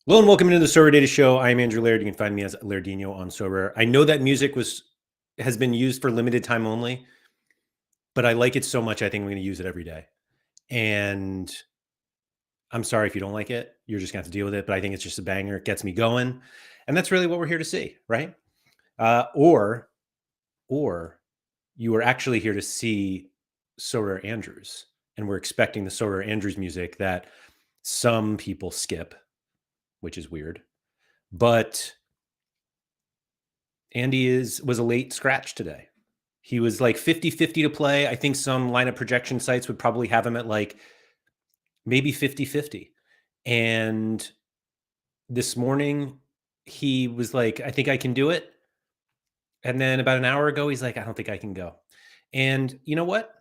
Hello and welcome into the Sorare Data Show. I'm Andrew Laird. You can find me as Lairdinho on Sorare. I know that music has been used for limited time only, but I like it so much I think I'm going to use it every day. And I'm sorry if you don't like it. You're just going to have to deal with it. But I think it's just a banger. It gets me going, and that's really what we're here to see, right? Or you are actually here to see Sorare Andrews, and we're expecting the Sorare Andrews music that some people skip, which is weird, but Andy was a late scratch today. He was like 50-50 to play. I think some lineup projection sites would probably have him at like maybe 50-50. And this morning he was like, I think I can do it. And then about an hour ago, he's like, I don't think I can go. And you know what?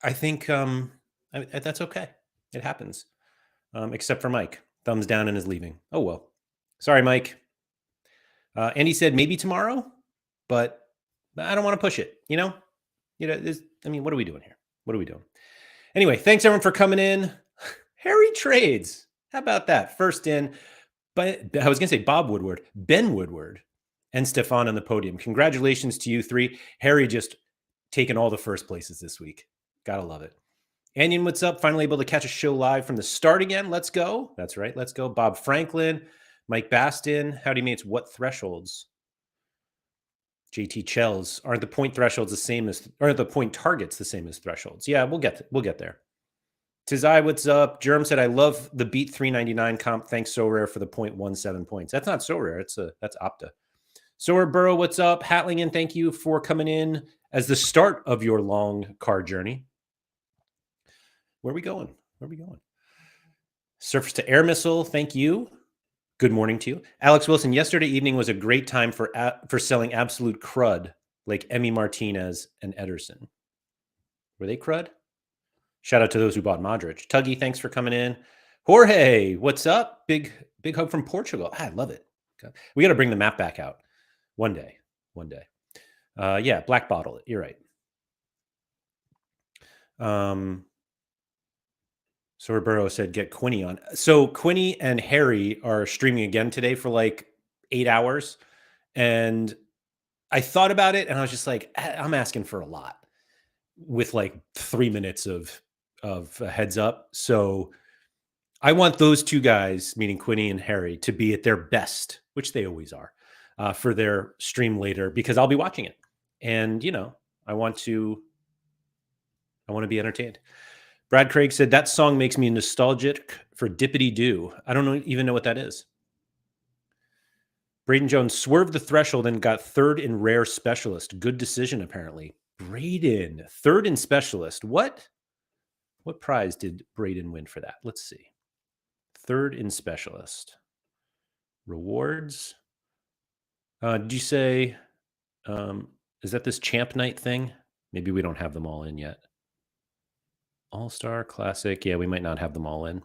I think that's okay. It happens. Except for Mike. Thumbs down and is leaving. Oh, well. Sorry, Mike. Andy said maybe tomorrow, but I don't want to push it, what are we doing here? What are we doing? Anyway, thanks everyone for coming in. Harry Trades. How about that? First in, but I was going to say Bob Woodward, Ben Woodward, and Stefan on the podium. Congratulations to you three. Harry just taken all the first places this week. Gotta love it. Anion, what's up? Finally able to catch a show live from the start again. Let's go. That's right. Let's go. Bob Franklin, Mike Bastin. Howdy mates. What thresholds? JT Chells, aren't the point thresholds the same as, aren't the point targets the same as thresholds? Yeah, we'll get there. Tizai, what's up? Jerem said, I love the beat 399 comp. Thanks, So Rare, for the 0.17 points. That's not So Rare. That's Opta. So Rare Burrow, what's up? Hatlingen, thank you for coming in as the start of your long car journey. Where are we going? Surface to air missile, thank you. Good morning to you. Alex Wilson, yesterday evening was a great time for selling absolute crud like Emmy Martinez and Ederson. Were they crud? Shout out to those who bought Modric. Tuggy, thanks for coming in. Jorge, what's up? Big hug from Portugal. I love it. Okay. We got to bring the map back out one day. Yeah, black bottle. You're right. So Roberto said, get Quinny on. So Quinny and Harry are streaming again today for like 8 hours. And I thought about it and I was just like, I'm asking for a lot with like 3 minutes of a heads up. So I want those two guys, meaning Quinny and Harry, to be at their best, which they always are, for their stream later, because I'll be watching it. And, I want to be entertained. Brad Craig said, that song makes me nostalgic for Dippity Doo. I don't even know what that is. Braden Jones swerved the threshold and got third in rare specialist. Good decision, apparently. Braden, third in specialist. What prize did Braden win for that? Let's see. Third in specialist. Rewards. Did you say, is that this Champ Night thing? Maybe we don't have them all in yet. All-Star Classic. Yeah, we might not have them all in.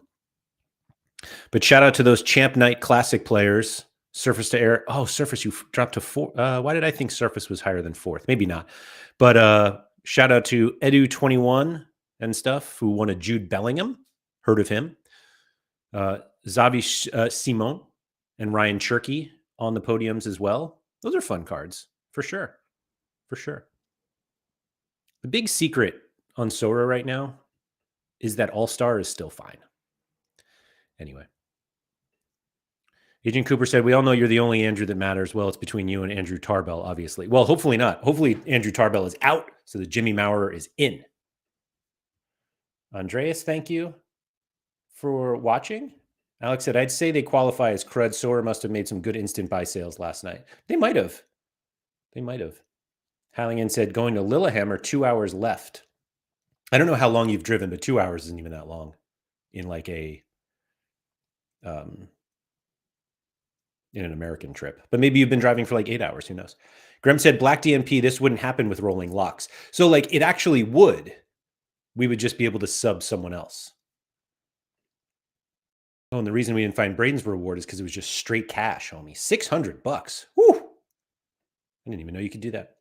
But shout out to those Champ Night Classic players. Surface to air. Oh, Surface, you dropped to 4. Why did I think Surface was higher than 4th? Maybe not. But shout out to Edu21 and stuff who won a Jude Bellingham. Heard of him. Xavi Simon and Ryan Cherky on the podiums as well. Those are fun cards, for sure. The big secret on Sora right now is that All-Star is still fine. Anyway. Agent Cooper said, we all know you're the only Andrew that matters. Well, it's between you and Andrew Tarbell, obviously. Well, hopefully not. Hopefully Andrew Tarbell is out so that Jimmy Maurer is in. Andreas, thank you for watching. Alex said, I'd say they qualify as crud. Sora must have made some good instant buy sales last night. They might have. Halligan said, going to Lillehammer, 2 hours left. I don't know how long you've driven, but 2 hours isn't even that long in like in an American trip. But maybe you've been driving for like 8 hours. Who knows? Graham said, Black DMP, this wouldn't happen with rolling locks. So like it actually would. We would just be able to sub someone else. Oh, and the reason we didn't find Braden's reward is because it was just straight cash, homie. $600. Woo! I didn't even know you could do that.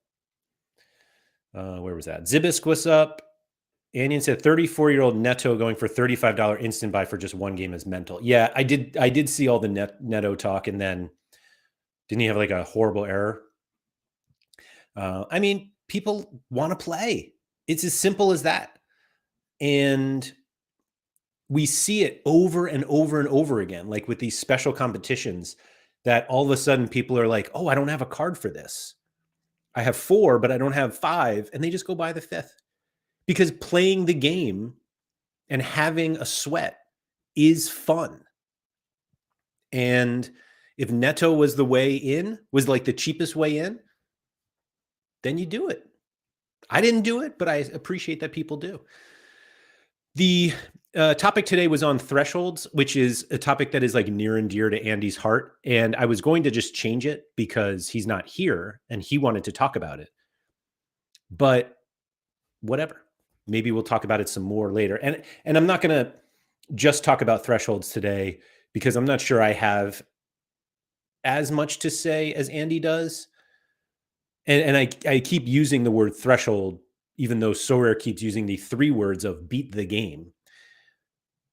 Where was that? Zibisk, what's up? Anion said 34-year-old Neto going for $35 instant buy for just one game is mental. Yeah, I did see all the Neto talk, and then didn't he have like a horrible error? I mean, people want to play. It's as simple as that. And we see it over and over and over again, like with these special competitions, that all of a sudden people are like, oh, I don't have a card for this. I have 4, but I don't have 5. And they just go buy the 5th because playing the game and having a sweat is fun. And if Neto was the way in, was like the cheapest way in, then you do it. I didn't do it, but I appreciate that people do. The topic today was on thresholds, which is a topic that is like near and dear to Andy's heart. And I was going to just change it because he's not here and he wanted to talk about it. But whatever. Maybe we'll talk about it some more later. And I'm not going to just talk about thresholds today because I'm not sure I have as much to say as Andy does. And I keep using the word threshold, even though Sorare keeps using the 3 words of beat the game,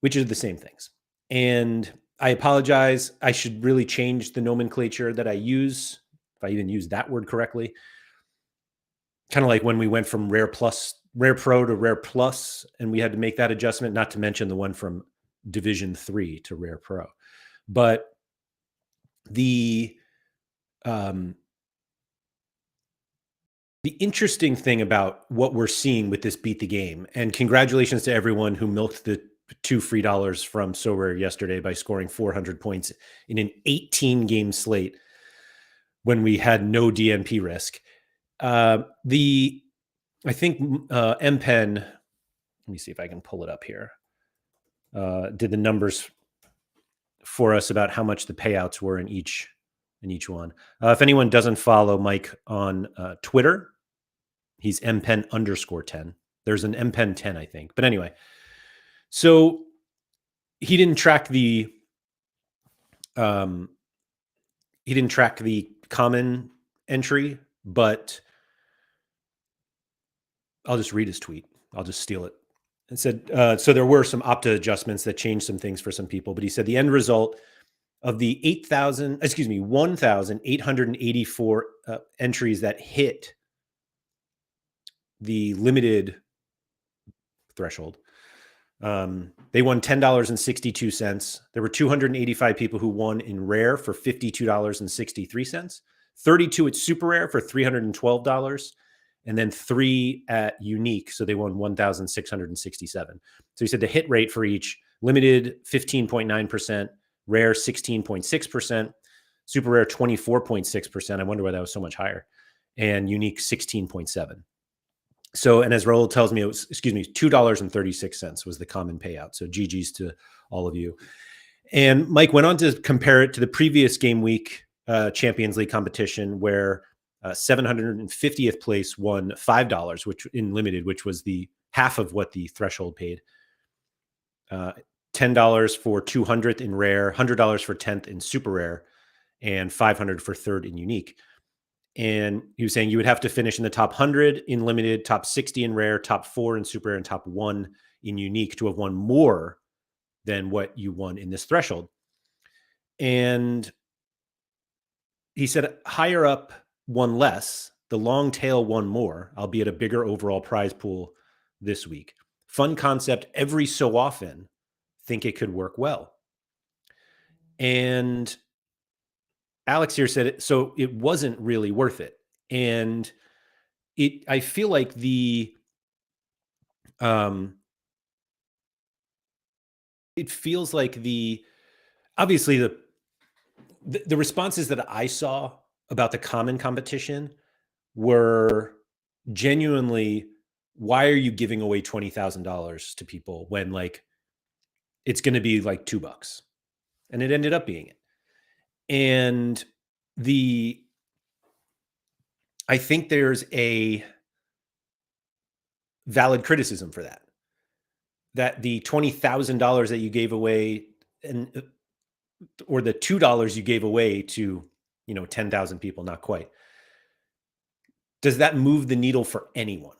which are the same things. And I apologize. I should really change the nomenclature that I use, if I even use that word correctly. Kind of like when we went from Rare Pro to Rare Plus, and we had to make that adjustment, not to mention the one from Division 3 to Rare Pro. But the interesting thing about what we're seeing with this beat the game, and congratulations to everyone who milked the $2 free from Sorare yesterday by scoring 400 points in an 18-game slate when we had no DNP risk. I think MPen, let me see if I can pull it up here, did the numbers for us about how much the payouts were in each one. If anyone doesn't follow Mike on Twitter, he's MPen_10. There's an MPen 10, I think. But anyway, so he didn't track the common entry, but I'll just read his tweet. I'll just steal it. It said, so there were some Opta adjustments that changed some things for some people, but he said the end result of the 1,884 entries that hit the limited threshold, they won $10.62. There were 285 people who won in rare for $52.63, 32 at super rare for $312, and then 3 at unique. So they won $1,667. So he said the hit rate for each: limited 15.9%, rare 16.6%, super rare 24.6%. I wonder why that was so much higher, and unique 16.7%. So, and as Raul tells me, it was, $2.36 was the common payout. So GG's to all of you. And Mike went on to compare it to the previous game week Champions League competition where 750th place won $5, which in limited, which was the half of what the threshold paid. $10 for 200th in rare, $100 for 10th in super rare, and $500 for 3rd in unique. And he was saying you would have to finish in the top 100 in limited, top 60 in rare, top 4 in super rare, and top 1 in unique to have won more than what you won in this threshold. And he said higher up won less, the long tail won more, albeit a bigger overall prize pool this week. Fun concept every so often, think it could work well. And Alex here said it, so it wasn't really worth it. And I feel like it feels like obviously the responses that I saw about the common competition were genuinely, why are you giving away $20,000 to people when like it's going to be like $2? And it ended up being it. And I think there's a valid criticism for that the $20,000 that you gave away or the $2 you gave away to, 10,000 people, not quite. Does that move the needle for anyone?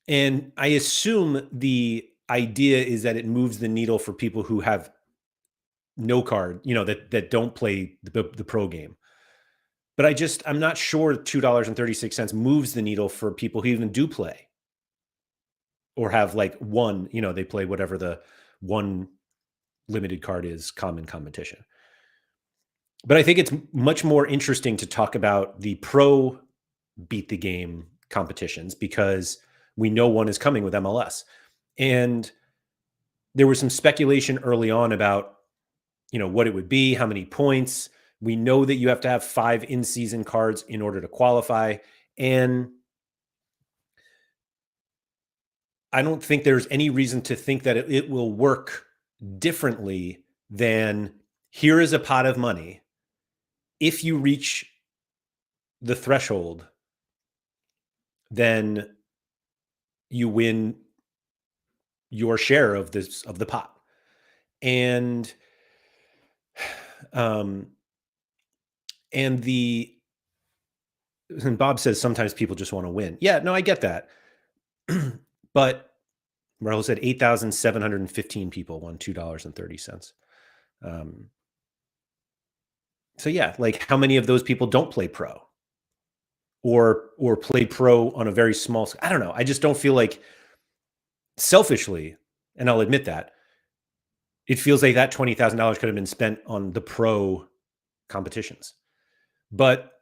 And I assume the idea is that it moves the needle for people who have no card, that don't play the pro game. But I'm not sure $2.36 moves the needle for people who even do play or have like one, they play whatever the one limited card is, common competition. But I think it's much more interesting to talk about the pro beat the game competitions because we know one is coming with MLS. And there was some speculation early on about, what it would be, how many points. We know that you have to have 5 in-season cards in order to qualify. And I don't think there's any reason to think that it will work differently than here is a pot of money. If you reach the threshold, then you win your share of the pot. And and Bob says sometimes people just want to win. Yeah, no, I get that. But Raul said 8,715 people won $2.30. So yeah, like how many of those people don't play pro or play pro on a very small scale? I don't know. I just don't feel like, selfishly, and I'll admit that, it feels like that $20,000 could have been spent on the pro competitions. But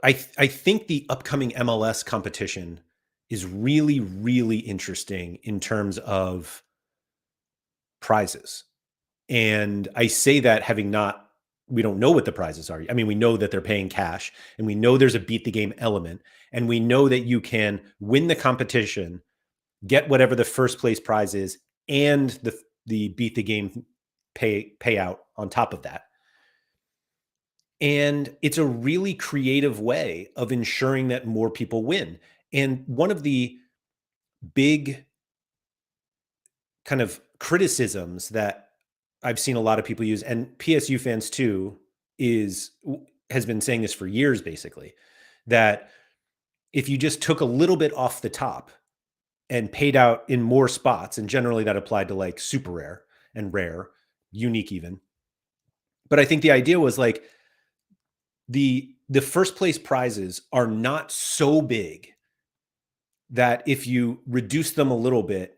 I think the upcoming MLS competition is really, really interesting in terms of prizes. And I say that we don't know what the prizes are. I mean, we know that they're paying cash, and we know there's a beat the game element, and we know that you can win the competition, get whatever the first place prize is, and the beat the game payout on top of that. And it's a really creative way of ensuring that more people win. And one of the big kind of criticisms that I've seen a lot of people use, and PSU fans too, has been saying this for years, basically, that if you just took a little bit off the top and paid out in more spots, and generally that applied to like super rare and rare, unique even. But I think the idea was like the first place prizes are not so big that if you reduce them a little bit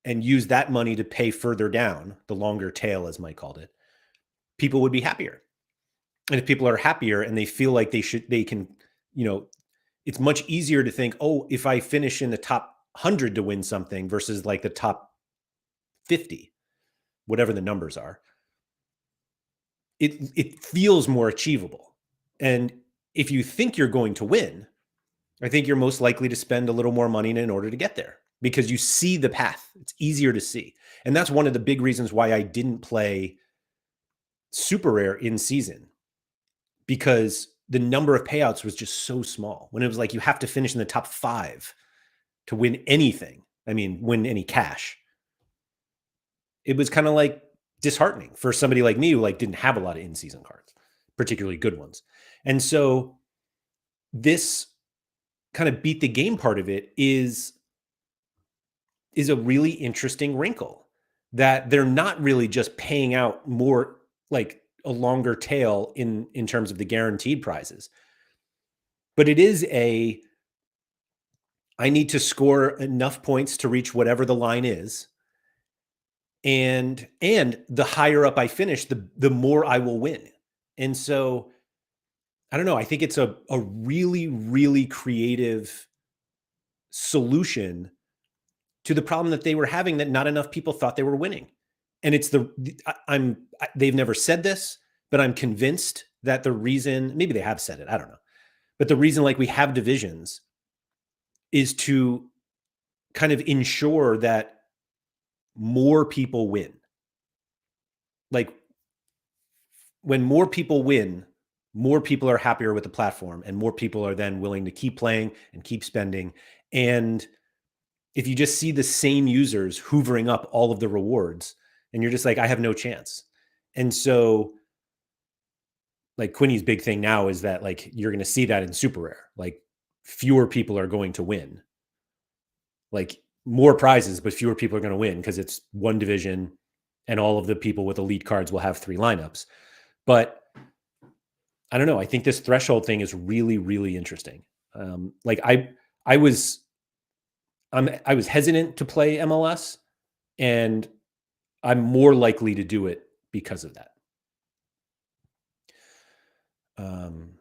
and use that money to pay further down, the longer tail, as Mike called it, people would be happier. And if people are happier and they feel like they can, it's much easier to think, oh, if I finish in the top 100 to win something versus like the top 50, whatever the numbers are, it feels more achievable. And if you think you're going to win, I think you're most likely to spend a little more money in order to get there because you see the path. It's easier to see. And that's one of the big reasons why I didn't play super rare in season, because the number of payouts was just so small. When it was like you have to finish in the top 5 to win anything, I mean, win any cash, it was kind of like disheartening for somebody like me who like didn't have a lot of in-season cards, particularly good ones. And so this kind of beat the game part of it is a really interesting wrinkle, that they're not really just paying out more, like a longer tail in terms of the guaranteed prizes, but it is I need to score enough points to reach whatever the line is. And the higher up I finish, the more I will win. And so I don't know. I think it's a really, really creative solution to the problem that they were having, that not enough people thought they were winning. And it's they've never said this, but I'm convinced that the reason, maybe they have said it, I don't know. But the reason like we have divisions is to kind of ensure that more people win. Like when more people win, more people are happier with the platform, and more people are then willing to keep playing and keep spending. And if you just see the same users hoovering up all of the rewards, and you're just like, I have no chance. And so like Quinny's big thing now is that like you're going to see that in super rare. Like fewer people are going to win. Like more prizes, but fewer people are going to win because it's one division and all of the people with elite cards will have 3 lineups. But I don't know. I think this threshold thing is really, really interesting. Like I was, I was hesitant to play MLS, and I'm more likely to do it because of that. Um,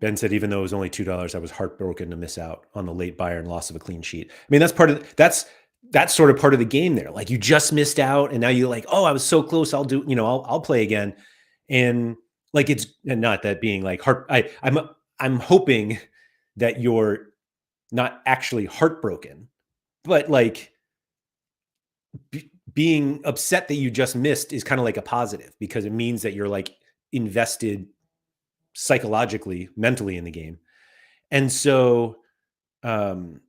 Ben said, even though it was only $2, I was heartbroken to miss out on the late Bayern loss of a clean sheet. I mean, that's sort of part of the game there. Like you just missed out, and now you're like, oh, I was so close. I'll do, I'll play again, and like it's and not that being like heart. I'm hoping that you're not actually heartbroken, but like being upset that you just missed is kind of like a positive because it means that you're like invested psychologically, mentally in the game. And so, um,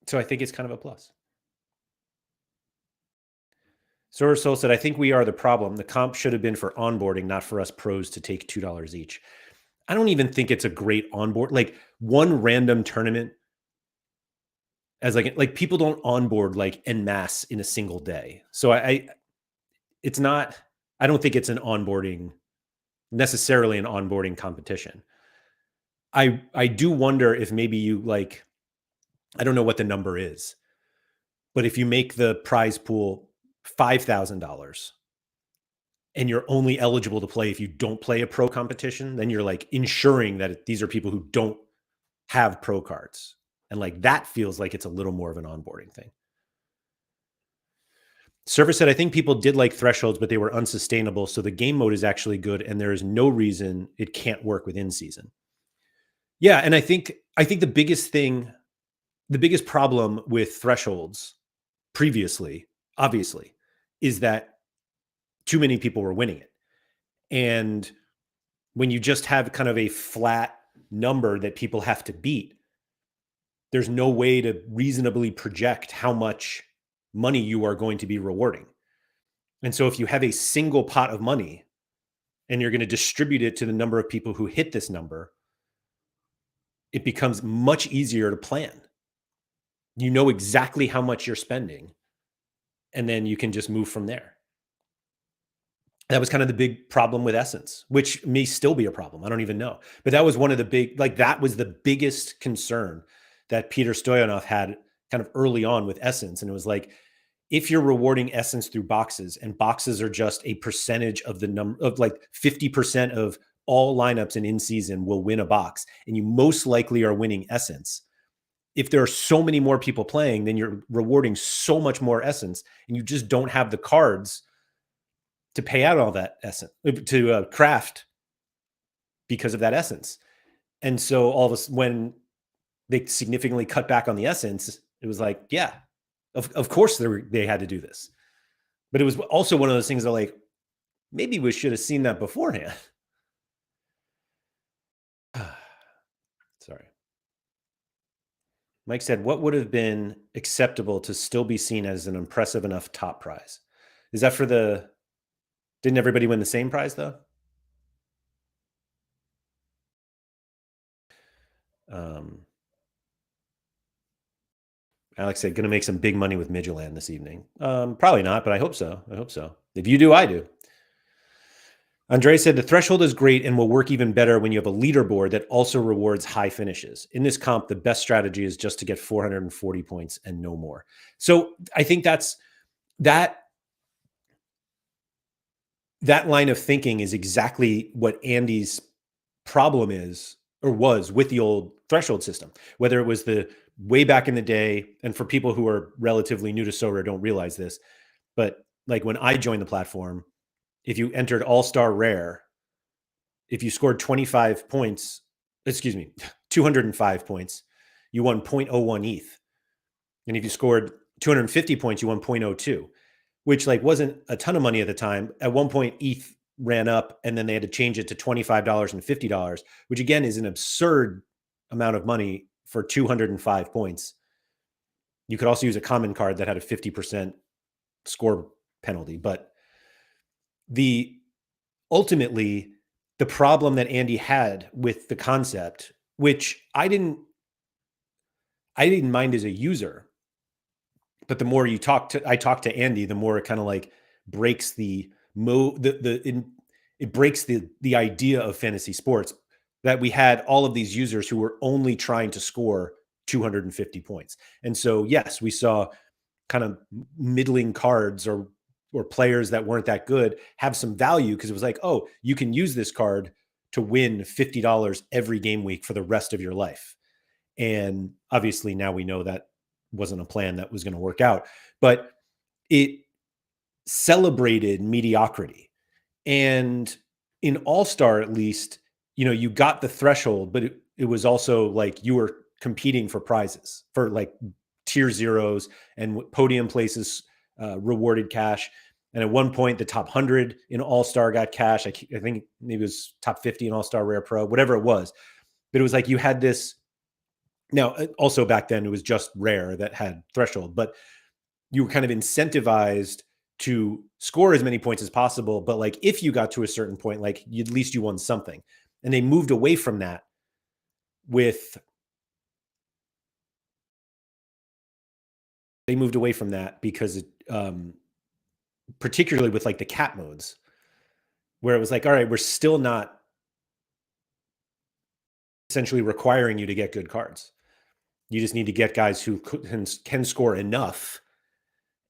so I think it's kind of a plus. Solar Soul said, I think we are the problem. The comp should have been for onboarding, not for us pros to take $2 each. I don't even think it's a great onboard. Like one random tournament as like people don't onboard like en masse in a single day. So it's not, I don't think it's necessarily an onboarding competition. I do wonder if maybe you like, I don't know what the number is, but if you make the prize pool $5,000 and you're only eligible to play if you don't play a pro competition, then you're like ensuring that these are people who don't have pro cards. And like that feels like it's a little more of an onboarding thing. Server said, I think people did like thresholds, but they were unsustainable. So the game mode is actually good, and there is no reason it can't work within season. Yeah, and I think the biggest problem with thresholds previously, obviously, is that too many people were winning it. And when you just have kind of a flat number that people have to beat, there's no way to reasonably project how much money you are going to be rewarding. And so if you have a single pot of money and you're going to distribute it to the number of people who hit this number, it becomes much easier to plan. You know exactly how much you're spending, and then you can just move from there. That was kind of the big problem with Essence, which may still be a problem. I don't even know. But that was one of the that was the biggest concern that Peter Stoyanov had kind of early on with Essence. And it was like, if you're rewarding Essence through boxes, and boxes are just a percentage of the number of like 50% of all lineups in season will win a box, and you most likely are winning Essence. If there are so many more people playing, then you're rewarding so much more Essence, and you just don't have the cards to pay out all that essence to craft because of that essence. And so all of us, when they significantly cut back on the essence, it was like, yeah, of course they had to do this. But it was also one of those things that like, maybe we should have seen that beforehand. Sorry. Mike said, what would have been acceptable to still be seen as an impressive enough top prize? Is that for didn't everybody win the same prize though? Alex said, going to make some big money with Midtjylland this evening. Probably not, but I hope so. I hope so. If you do, I do. Andre said, the threshold is great and will work even better when you have a leaderboard that also rewards high finishes. In this comp, the best strategy is just to get 440 points and no more. So I think that line of thinking is exactly what Andy's problem is or was with the old threshold system, whether it was the way back in the day. And for people who are relatively new to Sorare don't realize this, but like when I joined the platform, if you entered all-star rare, if you scored 25 points, 205 points, you won 0.01 ETH. And if you scored 250 points, you won 0.02, which like wasn't a ton of money at the time. At one point, ETH ran up, and then they had to change it to $25 and $50, which again is an absurd amount of money for 205 points. You could also use a common card that had a 50% score penalty, but the ultimately the problem that Andy had with the concept, which I didn't mind as a user, but the more I talk to Andy, the more it kind of like breaks the mo the in, it breaks the idea of fantasy sports, that we had all of these users who were only trying to score 250 points. And so yes, we saw kind of middling cards or players that weren't that good have some value, because it was like, oh, you can use this card to win $50 every game week for the rest of your life. And obviously now we know that wasn't a plan that was going to work out, but it celebrated mediocrity. And in All Star, at least, you got the threshold, but it was also like you were competing for prizes, for like tier zeros and podium places, rewarded cash. And at one point, the top 100 in All Star got cash. I think maybe it was top 50 in All Star Rare Pro, whatever it was. But it was like you had this. Now, also back then, it was just Rare that had threshold, but you were kind of incentivized to score as many points as possible. But like if you got to a certain point, like at least you won something. And they moved away from that with because particularly with like the cap modes, where it was like, all right, we're still not essentially requiring you to get good cards. You just need to get guys who can score enough.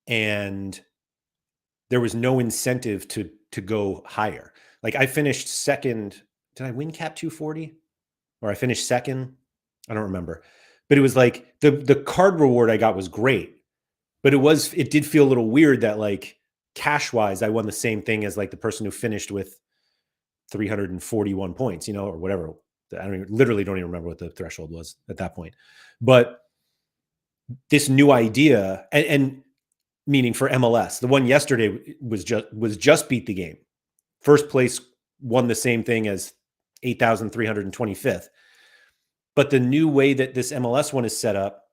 And there was no incentive to go higher. Like I finished second. Did I win cap 240? Or I finished second? I don't remember. But it was like the card reward I got was great. But it did feel a little weird that like cash wise, I won the same thing as like the person who finished with 341 points, or whatever. Literally don't even remember what the threshold was at that point. But this new idea, and meaning for MLS, the one yesterday was just beat the game. First place won the same thing as 8,325th. But the new way that this MLS one is set up,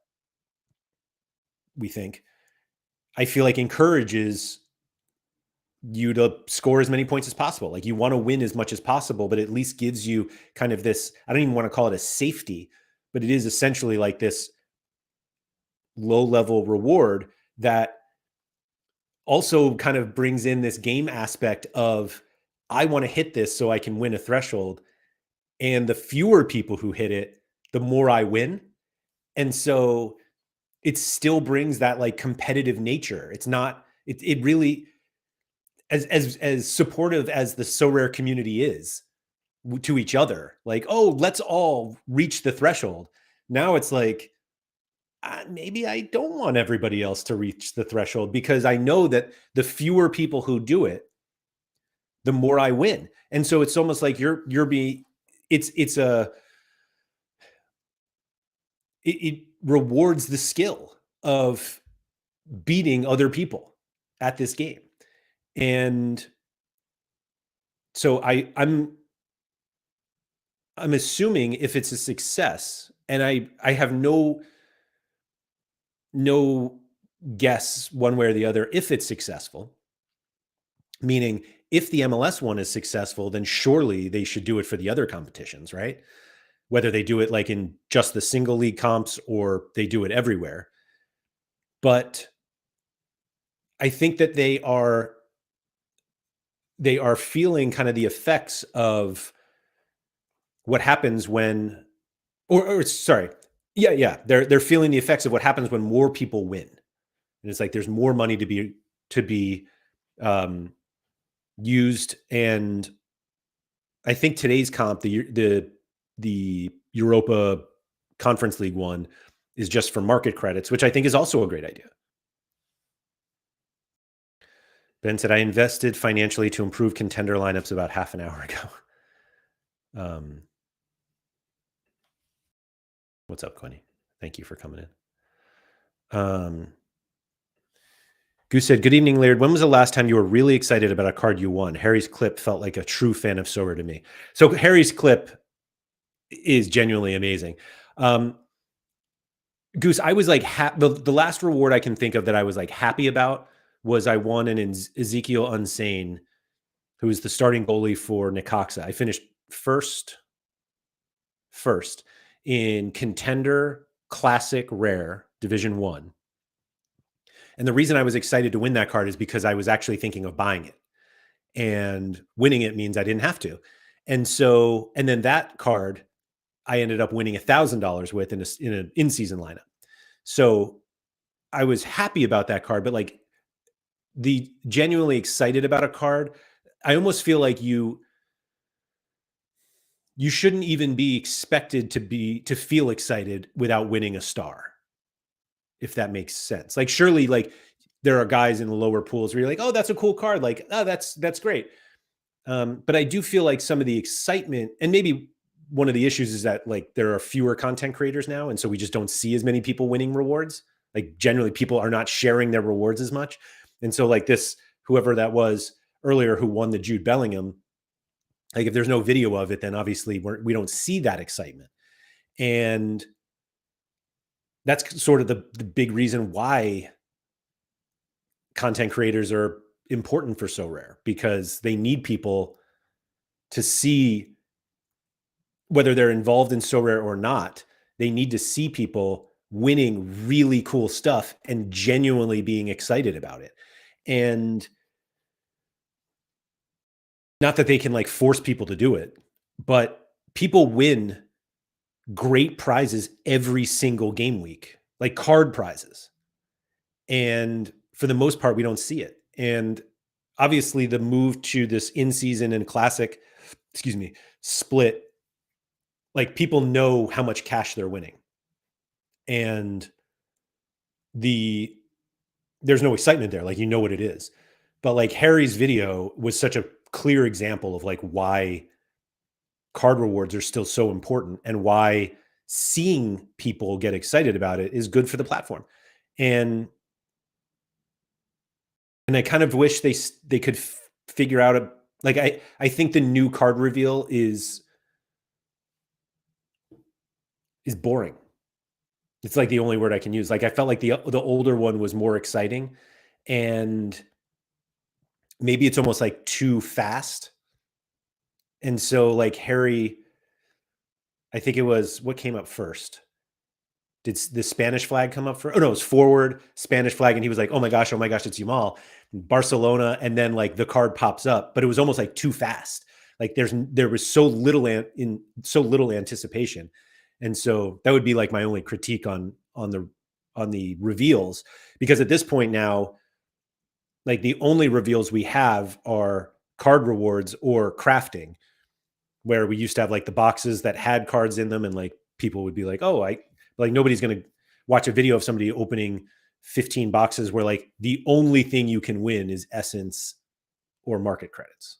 I feel like encourages you to score as many points as possible. Like you want to win as much as possible, but at least gives you kind of this, I don't even want to call it a safety, but it is essentially like this low level reward that also kind of brings in this game aspect of, I want to hit this so I can win a threshold. And the fewer people who hit it, the more I win. And so it still brings that like competitive nature. It's not, it really, as supportive as the Sorare community is to each other, like, oh, let's all reach the threshold. Now it's like, maybe I don't want everybody else to reach the threshold, because I know that the fewer people who do it, the more I win. And so it's almost like it rewards the skill of beating other people at this game. And so I'm assuming if it's a success, and I have no guess one way or the other if it's successful, meaning if the MLS one is successful, then surely they should do it for the other competitions, right? Whether they do it like in just the single league comps or they do it everywhere. But I think that they are feeling kind of the effects of what happens when, or sorry, yeah, they're feeling the effects of what happens when more people win. And it's like there's more money to be used. And I think today's comp, the Europa Conference League one, is just for market credits, which I think is also a great idea. Ben said, I invested financially to improve contender lineups about half an hour ago. What's up, Quinny? Thank you for coming in. Goose said, good evening, Laird. When was the last time you were really excited about a card you won? Harry's clip felt like a true fan of Sorare to me. So Harry's clip is genuinely amazing. Goose, I was like, the last reward I can think of that I was like happy about was I won an Ezekiel Unsane who is the starting goalie for Necaxa. I finished first in Contender Classic Rare Division 1. And the reason I was excited to win that card is because I was actually thinking of buying it. And winning it means I didn't have to. And then that card I ended up winning $1,000 with in an in-season lineup. So I was happy about that card, but like the genuinely excited about a card, I almost feel like you shouldn't even be expected to feel excited without winning a star, if that makes sense. Like surely like there are guys in the lower pools where you're like, oh, that's a cool card. Like, oh, that's great. But I do feel like some of the excitement, and maybe one of the issues is that like there are fewer content creators now. And so we just don't see as many people winning rewards. Like generally people are not sharing their rewards as much. And so like this, whoever that was earlier who won the Jude Bellingham, like if there's no video of it, then obviously we don't see that excitement. And that's sort of the big reason why content creators are important for Sorare, because they need people to see, whether they're involved in Sorare or not, they need to see people winning really cool stuff and genuinely being excited about it. And not that they can like force people to do it, but people win great prizes every single game week, like card prizes. And for the most part, we don't see it. And obviously the move to this in-season and classic, split, like people know how much cash they're winning. And there's no excitement there. Like, you know what it is. But like Harry's video was such a clear example of like why card rewards are still so important and why seeing people get excited about it is good for the platform. And I kind of wish they could figure out I think the new card reveal is boring. It's like the only word I can use. Like I felt like the older one was more exciting, and maybe it's almost like too fast. And so like Harry, I think it was, what came up first? Did the Spanish flag come up first? Oh no, it was forward, Spanish flag, and he was like, oh my gosh, it's Yamal. Barcelona, and then like the card pops up, but it was almost like too fast. Like there was so little anticipation. And so that would be like my only critique on the reveals, because at this point now, like the only reveals we have are card rewards or crafting, where we used to have like the boxes that had cards in them, and like people would be like, oh, like nobody's going to watch a video of somebody opening 15 boxes where like the only thing you can win is essence or market credits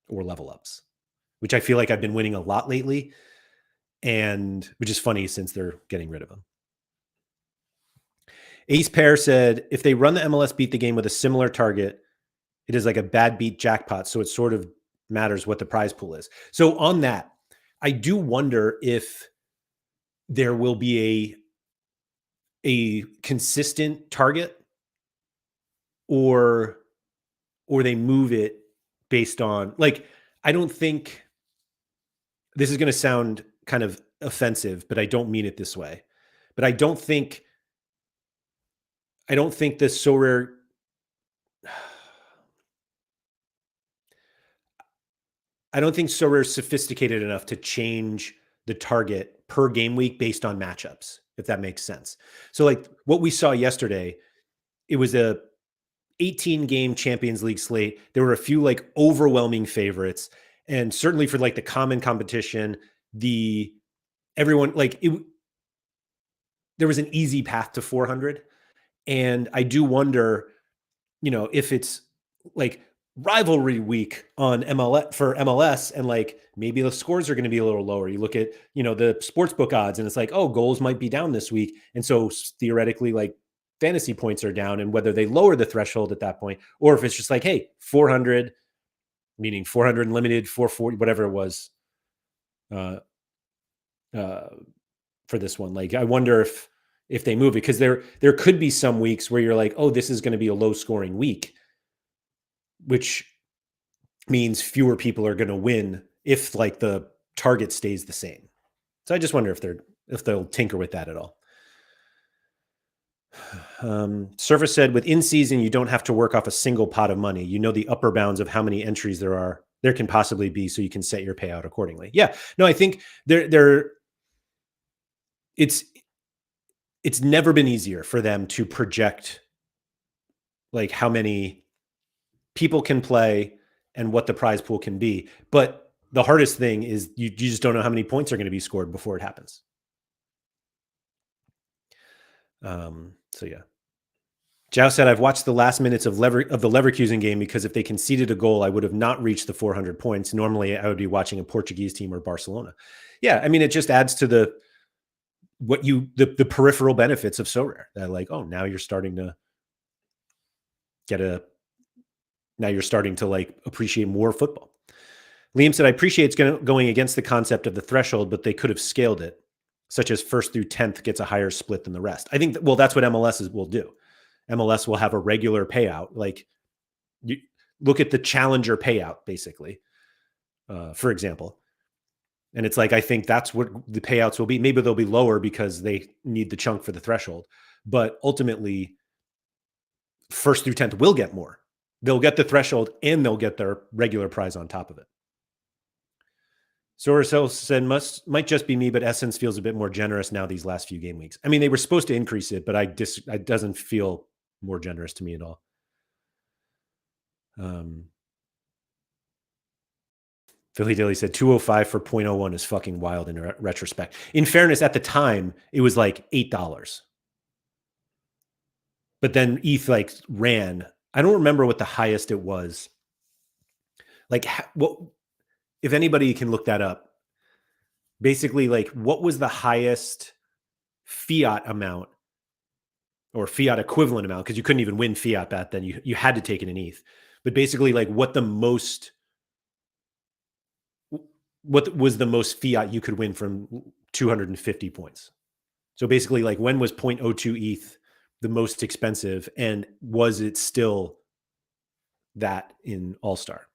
or level ups, which I feel like I've been winning a lot lately, and which is funny since they're getting rid of them. Ace Pair said, if they run the MLS Beat the Game with a similar target, it is like a bad beat jackpot. So it sort of matters what the prize pool is. So on that, I do wonder if there will be a consistent target, or they move it based on, like, I don't think, this is going to sound kind of offensive, but I don't mean it this way. But I don't think the Sorare, I don't think Sorare is sophisticated enough to change the target per game week based on matchups, if that makes sense. So like what we saw yesterday, it was a 18 game Champions League slate. There were a few like overwhelming favorites, and certainly for like the common competition, everyone like it, there was an easy path to 400. And I do wonder, if it's like rivalry week on MLS, and like maybe the scores are going to be a little lower. You look at, the sportsbook odds, and it's like, oh, goals might be down this week. And so theoretically, like fantasy points are down, and whether they lower the threshold at that point, or if it's just like, hey, 400, meaning 400 limited, 440, whatever it was, for this one. Like, I wonder if they move it, because there could be some weeks where you're like, oh, this is going to be a low scoring week, which means fewer people are going to win if like the target stays the same. So I just wonder if they'll tinker with that at all. Surface said, with in season, you don't have to work off a single pot of money. You know the upper bounds of how many entries there can possibly be, so you can set your payout accordingly. Yeah, no, I think it's never been easier for them to project like how many people can play and what the prize pool can be. But the hardest thing is you just don't know how many points are going to be scored before it happens. So yeah. Zhao said, I've watched the last minutes of the Leverkusen game because if they conceded a goal, I would have not reached the 400 points. Normally, I would be watching a Portuguese team or Barcelona. Yeah, I mean, it just adds to the peripheral benefits of Sorare. That like, oh, now you're starting to like appreciate more football. Liam said, I appreciate it's going against the concept of the threshold, but they could have scaled it, such as first through 10th gets a higher split than the rest. I think, that's what MLS will do. MLS will have a regular payout. Like, you look at the challenger payout, basically, for example. And it's like, I think that's what the payouts will be. Maybe they'll be lower because they need the chunk for the threshold. But ultimately, first through 10th will get more. They'll get the threshold and they'll get their regular prize on top of it. Sorare said, might just be me, but Essence feels a bit more generous now these last few game weeks. I mean, they were supposed to increase it, but it doesn't feel more generous to me at all. Philly Dilly said 205 for 0.01 is fucking wild in retrospect. In fairness, at the time, it was like $8. But then ETH like ran. I don't remember what the highest it was. Like, what, if anybody can look that up, basically, like, what was the highest fiat amount or fiat equivalent amount? Because you couldn't even win fiat back then. You had to take it in ETH. But basically, like, what was the most fiat you could win from 250 points? So basically, like, when was 0.02 ETH the most expensive, and was it still that in All-Star?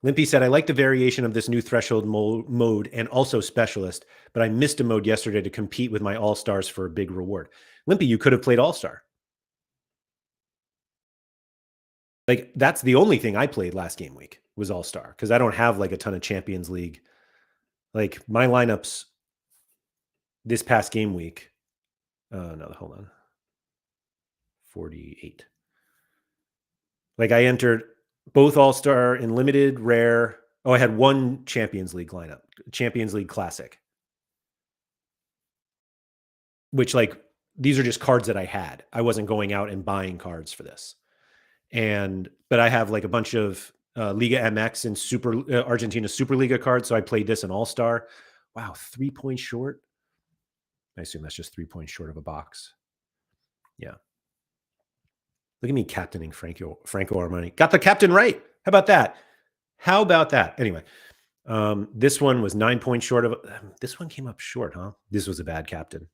Limpy said, I like the variation of this new threshold mode and also specialist, but I missed a mode yesterday to compete with my All-Stars for a big reward. Limpy, you could have played All-Star. Like, that's the only thing I played last game week was All-Star, because I don't have like a ton of Champions League. Like, my lineups this past game week, no, hold on. 48. Like, I entered both All-Star and limited, rare. Oh, I had one Champions League lineup, Champions League Classic, which, like, these are just cards that I had. I wasn't going out and buying cards for this. But I have like a bunch of Liga MX and Argentina Superliga cards. So I played this in All-Star. Wow, 3 points short. I assume that's just 3 points short of a box. Yeah. Look at me captaining Franco Armani. Got the captain right. How about that? Anyway, this one was 9 points short of. This one came up short, huh? This was a bad captain.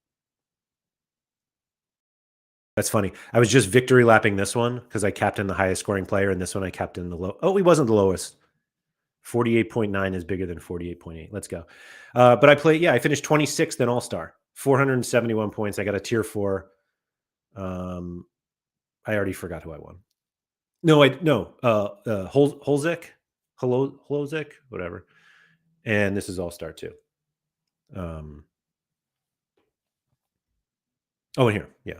That's funny. I was just victory lapping this one because I captained the highest scoring player, and this one I captained the low. Oh, he wasn't the lowest. 48.9 is bigger than 48.8. Let's go. But I finished 26th in All-Star. 471 points. I got a tier 4. I already forgot who I won. Holzek, whatever. And this is All-Star too. And here, yeah.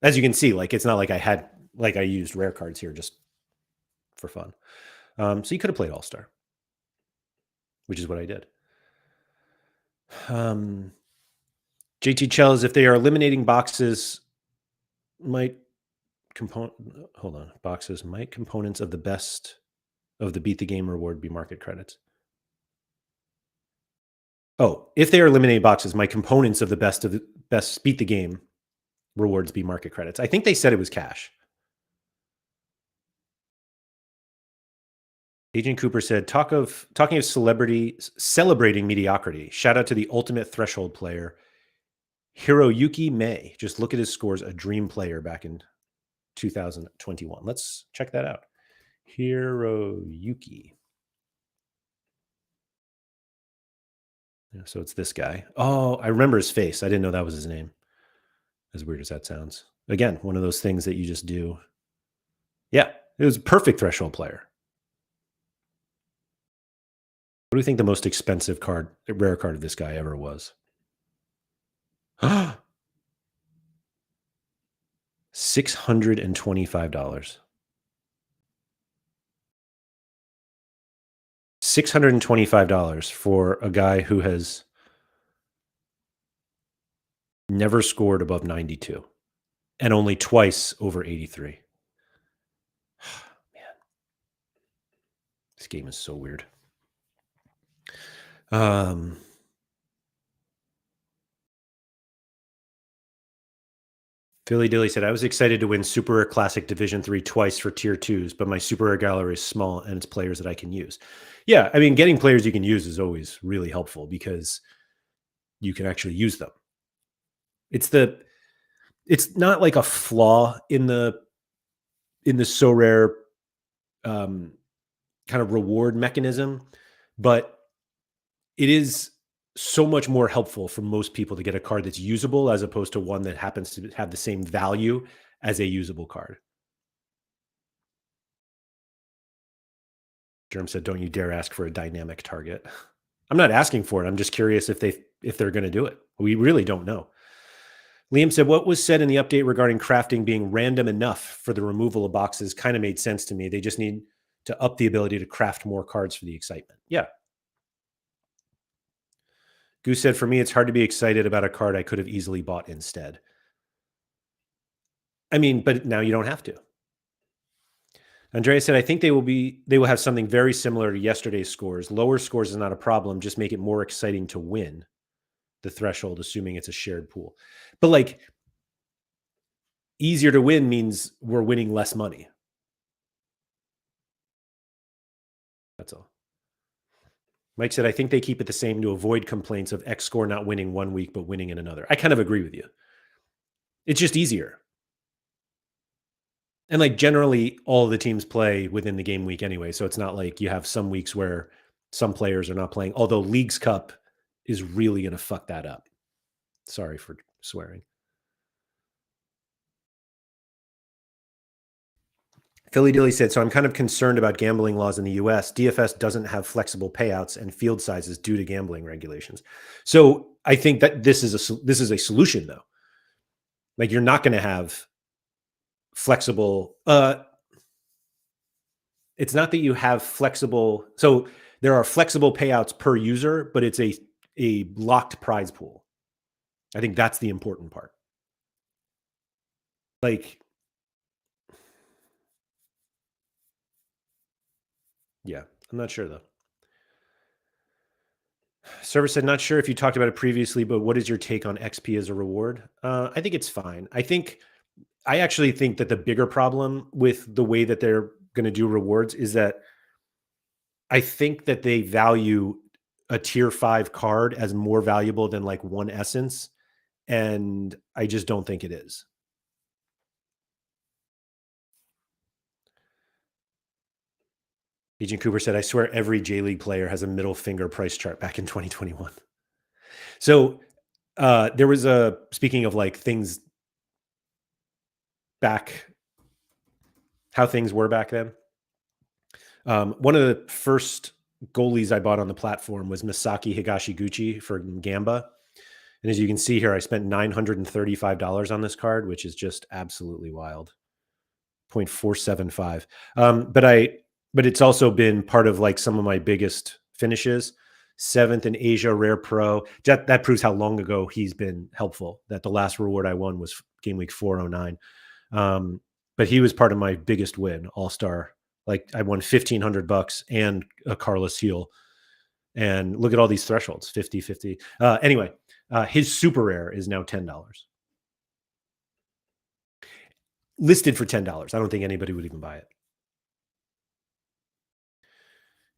As you can see, like, it's not like I used rare cards here just for fun. So you could have played All-Star, which is what I did. JT Chells, if they are eliminating boxes, components of the best of the beat the game reward be market credits? Oh, if they are eliminating boxes, my components of the best beat the game rewards be market credits. I think they said it was cash. Agent Cooper said, talking of celebrating mediocrity, shout out to the ultimate threshold player, Hiroyuki May. Just look at his scores, a dream player back in 2021. Let's check that out. Hiroyuki. Yeah, so it's this guy. Oh, I remember his face. I didn't know that was his name. As weird as that sounds. Again, one of those things that you just do. Yeah, it was a perfect threshold player. What do you think the most expensive card, rare card of this guy ever was? $625. $625 for a guy who has never scored above 92 and only twice over 83. Man, this game is so weird. Philly Dilly said, I was excited to win Super Rare Classic Division 3 twice for tier 2s, but my Super Rare gallery is small and it's players that I can use. Yeah, I mean, getting players you can use is always really helpful because you can actually use them. It's not like a flaw in the so rare kind of reward mechanism, but it is so much more helpful for most people to get a card that's usable as opposed to one that happens to have the same value as a usable card. Germ said, "Don't you dare ask for a dynamic target." I'm not asking for it. I'm just curious if they're going to do it. We really don't know. Liam said, "What was said in the update regarding crafting being random enough for the removal of boxes kind of made sense to me. They just need to up the ability to craft more cards for the excitement." Yeah. Goose said, "For me, it's hard to be excited about a card I could have easily bought instead." I mean, but now you don't have to. Andrea said, "I think they will have something very similar to yesterday's scores. Lower scores is not a problem. Just make it more exciting to win the threshold, assuming it's a shared pool." But like easier to win means we're winning less money. That's all. Mike said, "I think they keep it the same to avoid complaints of X score not winning one week, but winning in another." I kind of agree with you. It's just easier. And like generally all the teams play within the game week anyway. So it's not like you have some weeks where some players are not playing, although Leagues Cup is really going to fuck that up. Sorry for swearing. Philly Dilly said, "So I'm kind of concerned about gambling laws in the US. DFS doesn't have flexible payouts and field sizes due to gambling regulations." So I think that this is a solution though. Like you're not going to have flexible it's not that you have flexible, so there are flexible payouts per user, but it's a locked prize pool. I think that's the important part. Like, yeah, I'm not sure though. Server said, "Not sure if you talked about it previously, but what is your take on XP as a reward?" I think it's fine. I actually think that the bigger problem with the way that they're going to do rewards is that I think that they value a tier 5 card as more valuable than like one essence, and I just don't think it is. Agent Cooper said, "I swear every J League player has a middle finger price chart back in 2021." So there was speaking of like things back, how things were back then. One of the first goalies I bought on the platform was Misaki Higashiguchi for Gamba. And as you can see here, I spent $935 on this card, which is just absolutely wild. 0.475. But it's also been part of like some of my biggest finishes. 7th in Asia Rare Pro. That proves how long ago he's been helpful. That the last reward I won was game week 409. But he was part of my biggest win, All Star. Like I won $1,500 and a Carlos Heel. And look at all these thresholds, 50, 50. Anyway, his super rare is now $10. Listed for $10. I don't think anybody would even buy it.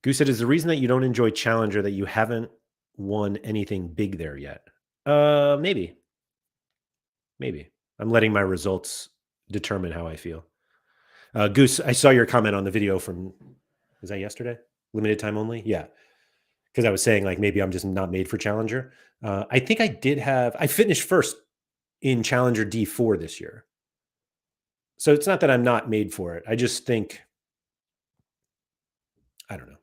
Goose said, "Is the reason that you don't enjoy Challenger that you haven't won anything big there yet?" Maybe. Maybe. I'm letting my results determine how I feel. Goose, I saw your comment on the video from, was that yesterday? Limited time only? Yeah. Because I was saying like maybe I'm just not made for Challenger. I think I finished first in Challenger D4 this year. So it's not that I'm not made for it. I just think, I don't know.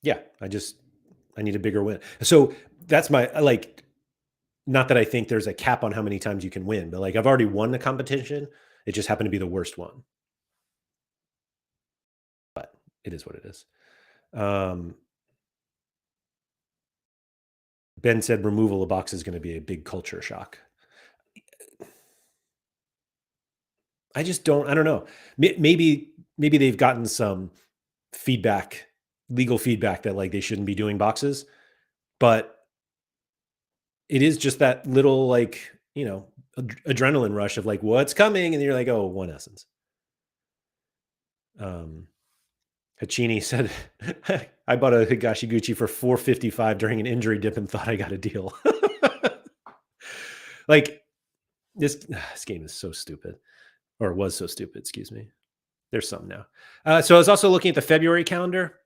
Yeah, I need a bigger win. So that's like, not that I think there's a cap on how many times you can win, but like I've already won the competition. It just happened to be the worst one. But it is what it is. Ben said removal of box is going to be a big culture shock. I don't know. Maybe they've gotten some feedback, legal feedback that like they shouldn't be doing boxes, but it is just that little like, adrenaline rush of like what's coming and you're like, oh, one essence. Hachini said, I bought a Higashiguchi for $455 during an injury dip and thought I got a deal. Like this game is so stupid, or was so stupid, excuse me. There's some now. So I was also looking at the February calendar,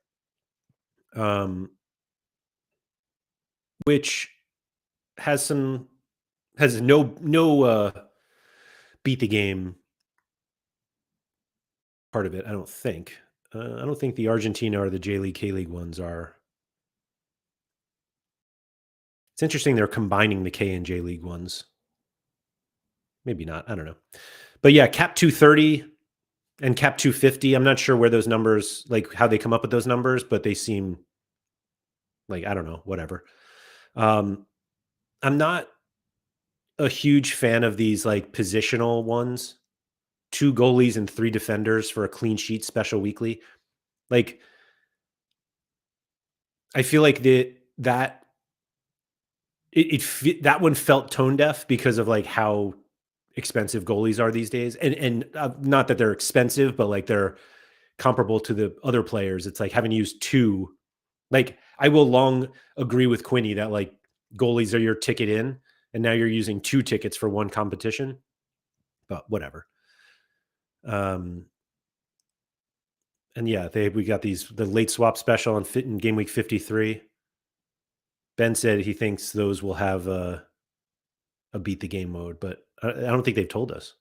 which has no beat the game part of it. I don't think. I don't think the Argentina or the J League K League ones are. It's interesting they're combining the K and J League ones. Maybe not. I don't know. But yeah, cap 230 and cap 250. I'm not sure where those numbers, like how they come up with those numbers, but they seem like, I don't know, whatever. I'm not a huge fan of these like positional ones. 2 goalies and 3 defenders for a clean sheet special weekly. Like, I feel like that one felt tone deaf because of like how expensive goalies are these days, and not that they're expensive, but like they're comparable to the other players. It's like having used 2. Like I will long agree with Quinny that like goalies are your ticket in, and now you're using 2 tickets for one competition. But whatever. And yeah, we got the late swap special on fit in game week 53. Ben said he thinks those will have a beat the game mode, but I don't think they've told us.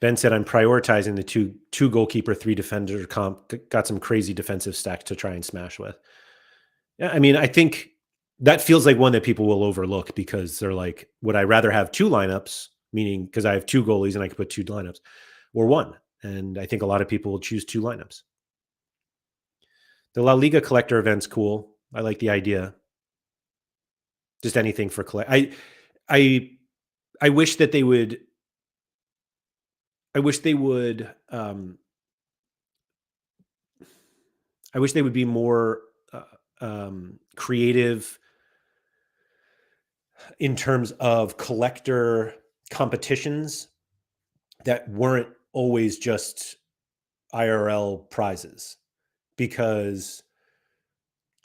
Ben said I'm prioritizing the two goalkeeper, 3 defender comp. Got some crazy defensive stacks to try and smash with. Yeah, I mean, I think that feels like one that people will overlook because they're like, would I rather have 2 lineups, meaning because I have 2 goalies and I can put 2 lineups, or 1? And I think a lot of people will choose 2 lineups. The La Liga collector event's cool. I like the idea. Just anything for collect. I wish that they would. I wish they would. I wish they would be more creative in terms of collector competitions that weren't always just IRL prizes, because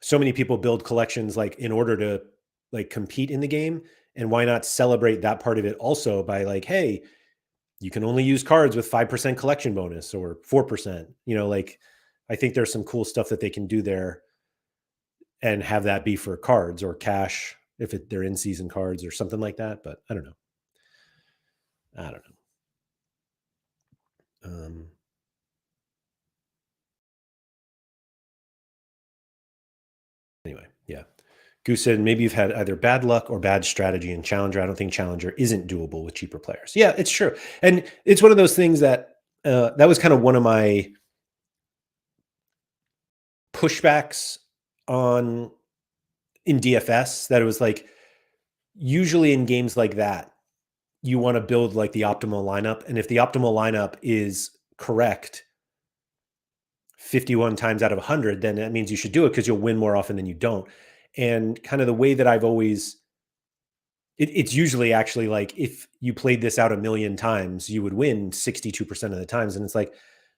so many people build collections like in order to like compete in the game, and why not celebrate that part of it also by like, hey, you can only use cards with 5% collection bonus or 4%, like I think there's some cool stuff that they can do there and have that be for cards or cash if they're in season cards or something like that. But I don't know. Anyway, yeah. Goose said maybe you've had either bad luck or bad strategy in Challenger. I don't think Challenger isn't doable with cheaper players. Yeah, it's true. And it's one of those things that that was kind of one of my pushbacks on in DFS, that it was like, usually in games like that, you want to build like the optimal lineup. And if the optimal lineup is correct 51 times out of 100, then that means you should do it because you'll win more often than you don't. And kind of the way that I've always, it's usually actually like if you played this out a million times, you would win 62% of the times. And it's like,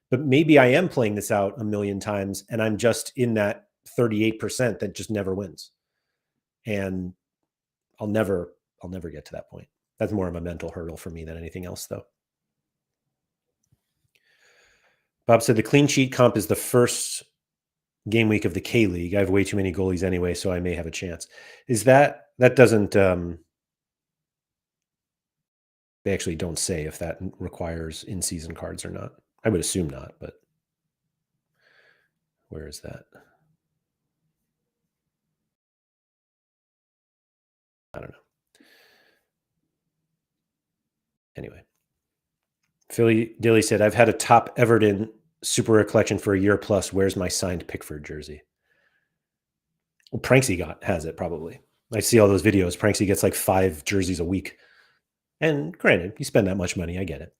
but maybe I am playing this out a million times and I'm just in that 38% that just never wins. And I'll never get to that point. That's more of a mental hurdle for me than anything else, though. Bob said the clean sheet comp is the first game week of the K League. I have way too many goalies anyway, so I may have a chance. Is that doesn't they actually don't say if that requires in-season cards or not. I would assume not, but where is that? I don't know. Anyway, Philly Dilly said, I've had a top Everton super rare collection for a year plus. Where's my signed Pickford jersey? Well, Pranksy has it probably. I see all those videos. Pranksy gets like 5 jerseys a week. And granted, you spend that much money. I get it.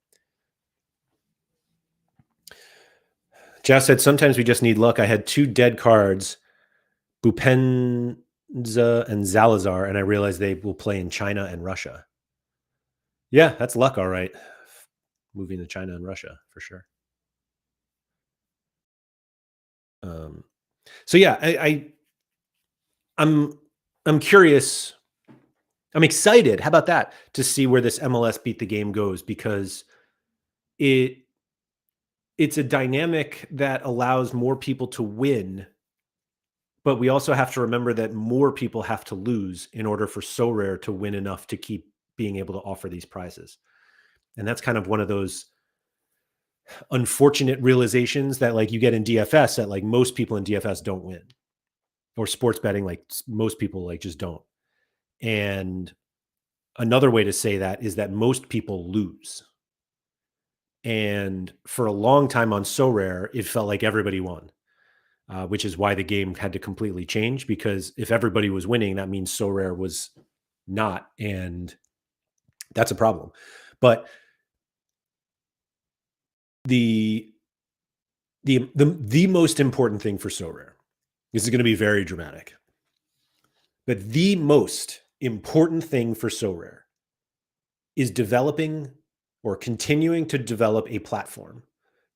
Jazz said, sometimes we just need luck. I had 2 dead cards, Bupenza and Zalazar, and I realized they will play in China and Russia. Yeah, that's luck, all right. Moving to China and Russia for sure. So yeah, I'm curious. I'm excited. How about that? To see where this MLS beat the game goes, because it's a dynamic that allows more people to win, but we also have to remember that more people have to lose in order for Sorare to win enough to keep being able to offer these prizes. And that's kind of one of those unfortunate realizations that like you get in DFS that like most people in DFS don't win, or sports betting, like most people like just don't. And another way to say that is that most people lose. And for a long time on Sorare, it felt like everybody won, which is why the game had to completely change, because if everybody was winning, that means Sorare was not. And that's a problem. But the most important thing for Sorare, this is going to be very dramatic, but the most important thing for Sorare is developing or continuing to develop a platform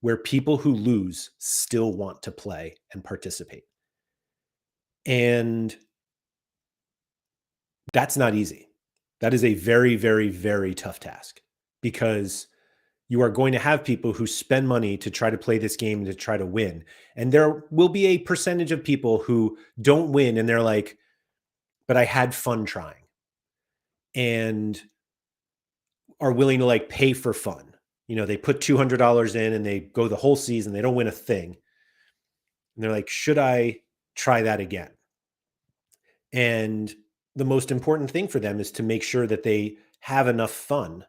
where people who lose still want to play and participate. And that's not easy. That is a very, very, very tough task, because you are going to have people who spend money to try to play this game to try to win. And there will be a percentage of people who don't win and they're like, but I had fun trying, and are willing to like pay for fun. You know, they put $200 in and they go the whole season, they don't win a thing. And they're like, should I try that again? And the most important thing for them is to make sure that they have enough fun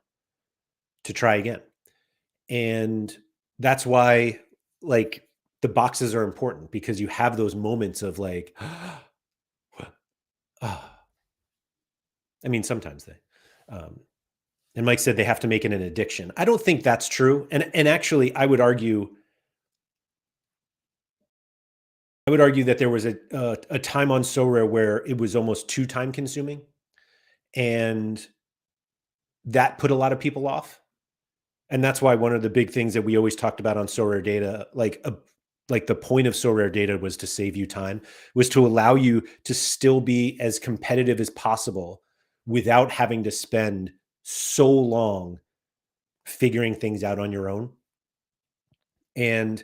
to try again. And that's why like the boxes are important, because you have those moments of like, I mean, sometimes they, and Mike said they have to make it an addiction. I don't think that's true. And actually I would argue that there was a time on Sorare where it was almost too time consuming, and that put a lot of people off. And that's why one of the big things that we always talked about on Sorare data, like the point of Sorare data was to save you time, was to allow you to still be as competitive as possible without having to spend so long figuring things out on your own. And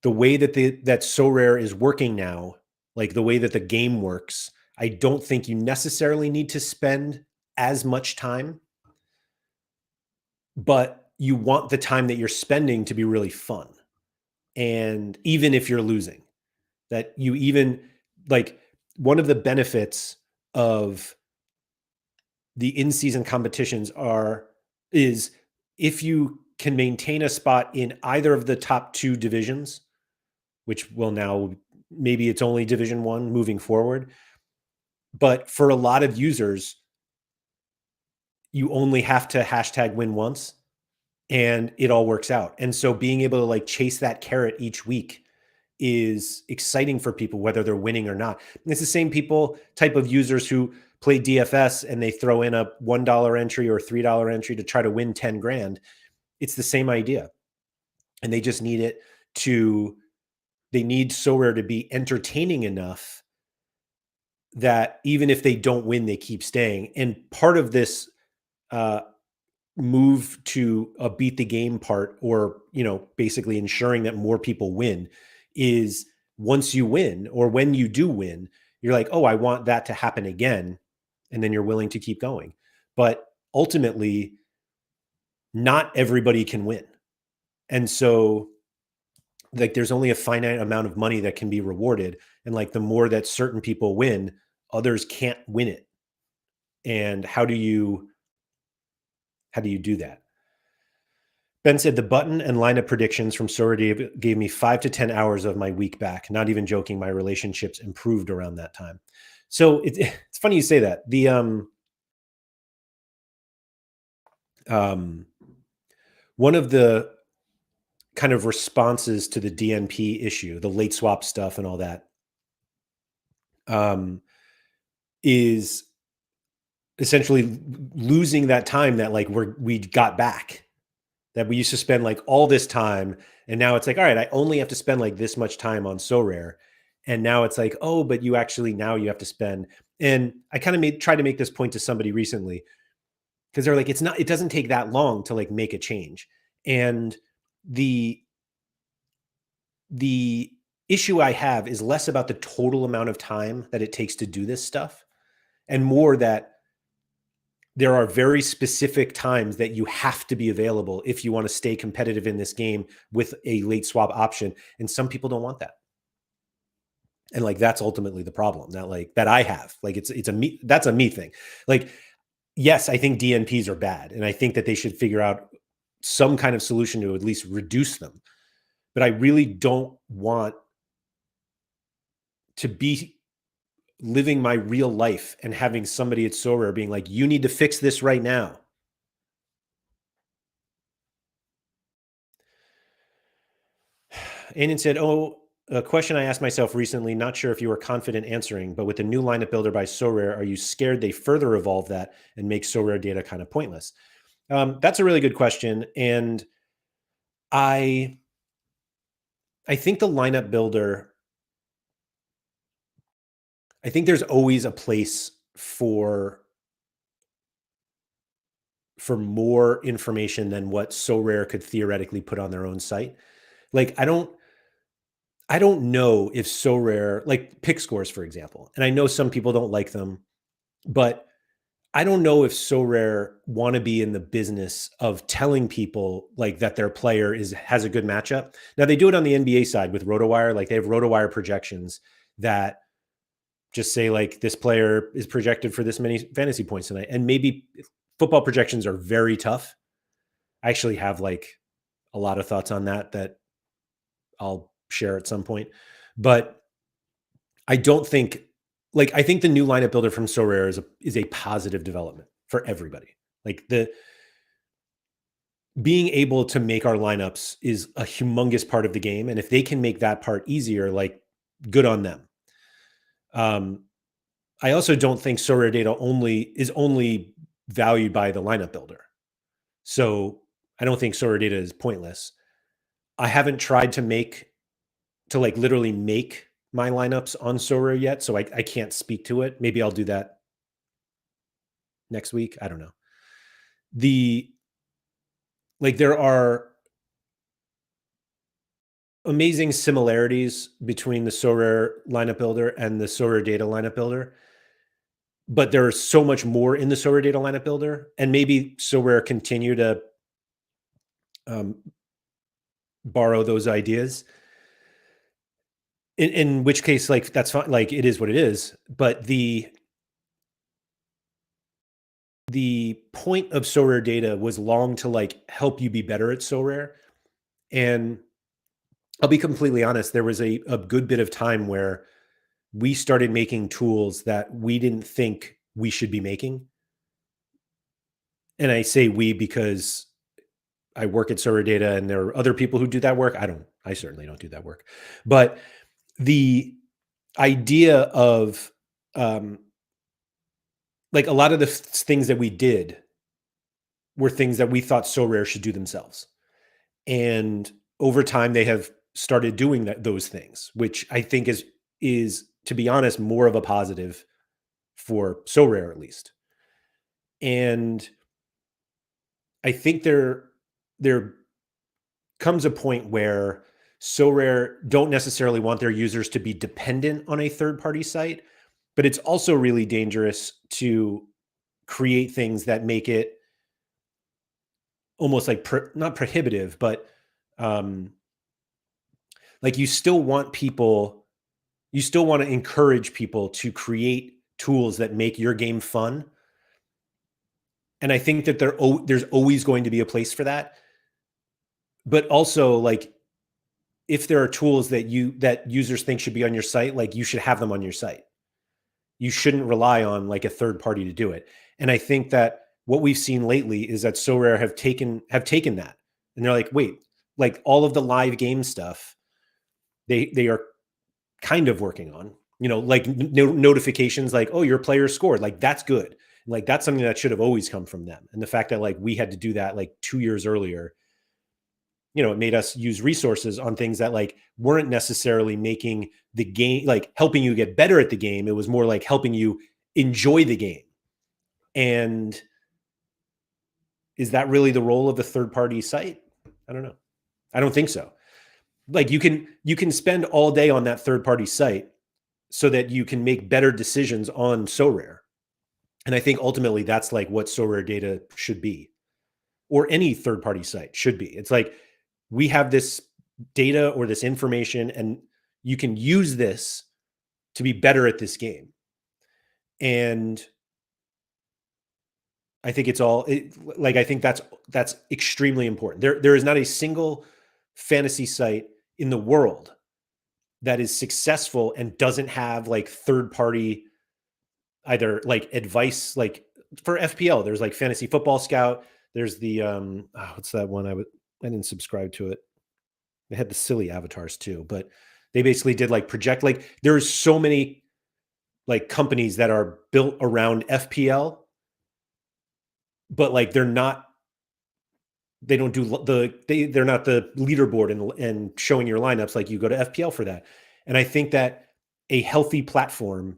the way that that Sorare is working now, like the way that the game works, I don't think you necessarily need to spend as much time, but you want the time that you're spending to be really fun. And even if you're losing, that you even like, one of the benefits of the in-season competitions is if you can maintain a spot in either of the top 2 divisions, which will now, maybe it's only Division 1 moving forward. But for a lot of users, you only have to hashtag win once and it all works out. And so being able to like chase that carrot each week is exciting for people, whether they're winning or not. And it's the same type of users who play DFS and they throw in a $1 entry or $3 entry to try to win 10 grand. It's the same idea. And they just need they need Sorare to be entertaining enough that even if they don't win, they keep staying. And part of this move to a beat the game part, or, basically ensuring that more people win, is once you win, or when you do win, you're like, oh, I want that to happen again. And then you're willing to keep going. But ultimately, not everybody can win. And so, like, there's only a finite amount of money that can be rewarded. And like, the more that certain people win, others can't win it. And how do you do that? Ben said the button and lineup predictions from Sorare gave me 5 to 10 hours of my week back. Not even joking. My relationships improved around that time. So it's funny you say that. Um, one of the kind of responses to the DNP issue, the late swap stuff and all that, is essentially losing that time that like we got back, that we used to spend like all this time, and now it's like, all right, I only have to spend like this much time on Sorare, and now it's like, oh, but you actually now you have to spend. And I kind of tried to make this point to somebody recently, because they're like, it doesn't take that long to like make a change. And the the issue I have is less about the total amount of time that it takes to do this stuff, and more that there are very specific times that you have to be available if you want to stay competitive in this game with a late swap option. And some people don't want that. And like, that's ultimately the problem that I have. Like, that's a me thing. Like, yes, I think DNPs are bad. And I think that they should figure out some kind of solution to at least reduce them. But I really don't want to be living my real life and having somebody at Sorare being like, you need to fix this right now. Aiden said, oh, a question I asked myself recently, not sure if you were confident answering, but with the new lineup builder by Sorare, are you scared they further evolve that and make Sorare data kind of pointless? That's a really good question. And I think the lineup builder, I think there's always a place for more information than what Sorare could theoretically put on their own site. Like, I don't know if Sorare, like pick scores, for example, and I know some people don't like them, but I don't know if Sorare want to be in the business of telling people like that their player has a good matchup. Now they do it on the NBA side with RotoWire. Like, they have RotoWire projections that just say like, this player is projected for this many fantasy points tonight. And maybe football projections are very tough. I actually have like a lot of thoughts on that I'll share at some point. But I don't think, like, I think the new lineup builder from Sorare is a positive development for everybody. Like, the being able to make our lineups is a humongous part of the game, and if they can make that part easier, like, good on them. I also don't think Sorare data is only valued by the lineup builder. So I don't think Sorare data is pointless. I haven't tried to like literally make my lineups on Sorare yet, so I can't speak to it. Maybe I'll do that next week. I don't know. There are amazing similarities between the Sorare lineup builder and the Sorare data lineup builder, but there's so much more in the Sorare data lineup builder, and maybe Sorare continue to um, borrow those ideas. In which case, like, that's fine. Like, it is what it is. But the point of Sorare data was long to like help you be better at Sorare. And I'll be completely honest, there was a good bit of time where we started making tools that we didn't think we should be making. And I say we because I work at Sorare data and there are other people who do that work. I certainly don't do that work. But the idea of like, a lot of the things that we did were things that we thought Sorare should do themselves. And over time, they have started doing those things, which I think is, to be honest, more of a positive for Sorare, at least. And I think there comes a point where Sorare don't necessarily want their users to be dependent on a third-party site, but it's also really dangerous to create things that make it almost like not prohibitive, but um, like you still want to encourage people to create tools that make your game fun. And I think that there's always going to be a place for that. But also, like, if there are tools that users think should be on your site, like, you should have them on your site. You shouldn't rely on like a third party to do it. And I think that what we've seen lately is that Sorare have taken that, and they're like, wait, like all of the live game stuff, they are kind of working on, like notifications, like, oh, your player scored, like that's good, like that's something that should have always come from them. And the fact that like we had to do that like 2 years earlier, it made us use resources on things that like weren't necessarily making the game, like helping you get better at the game. It was more like helping you enjoy the game. And is that really the role of a third party site? I don't know. I don't think so. Like you can spend all day on that third party site so that you can make better decisions on Sorare. And I think ultimately that's like what Sorare data should be, or any third party site should be. It's like, we have this data or this information, and you can use this to be better at this game. And I think I think that's extremely important. There is not a single fantasy site in the world that is successful and doesn't have like third party, either like advice, like for FPL, there's like Fantasy Football Scout. There's the what's that one? I didn't subscribe to it. They had the silly avatars too, but they basically did like project, like there's so many like companies that are built around FPL, but like they don't do they're not the leaderboard and showing your lineups like you go to FPL for that. And I think that a healthy platform